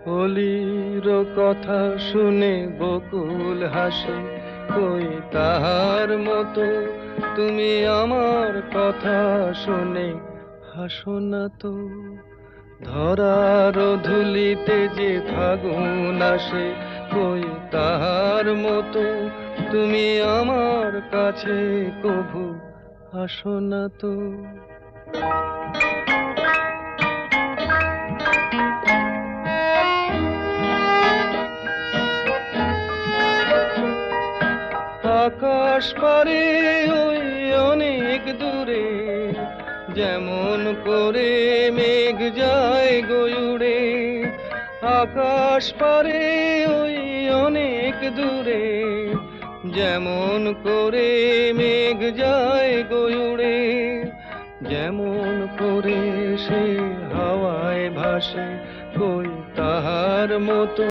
কলির কথা শুনে বকুল হাসে, কই তাহার মতো তুমি আমার কথা শুনে হাসো না তো। ধরার ধুলিতে যে ফাগুন আসে, কই তাহার মতো তুমি আমার কাছে কভু আসো না তো। আকাশ পারে ওই অনেক দূরে, যেমন করে মেঘ যায় গয়ুড়ে। আকাশ পারে ওই অনেক দূরে, যেমন করে মেঘ যায় গয়ুড়ে। যেমন করে সে হাওয়ায় ভাসে, কই তাহার মতো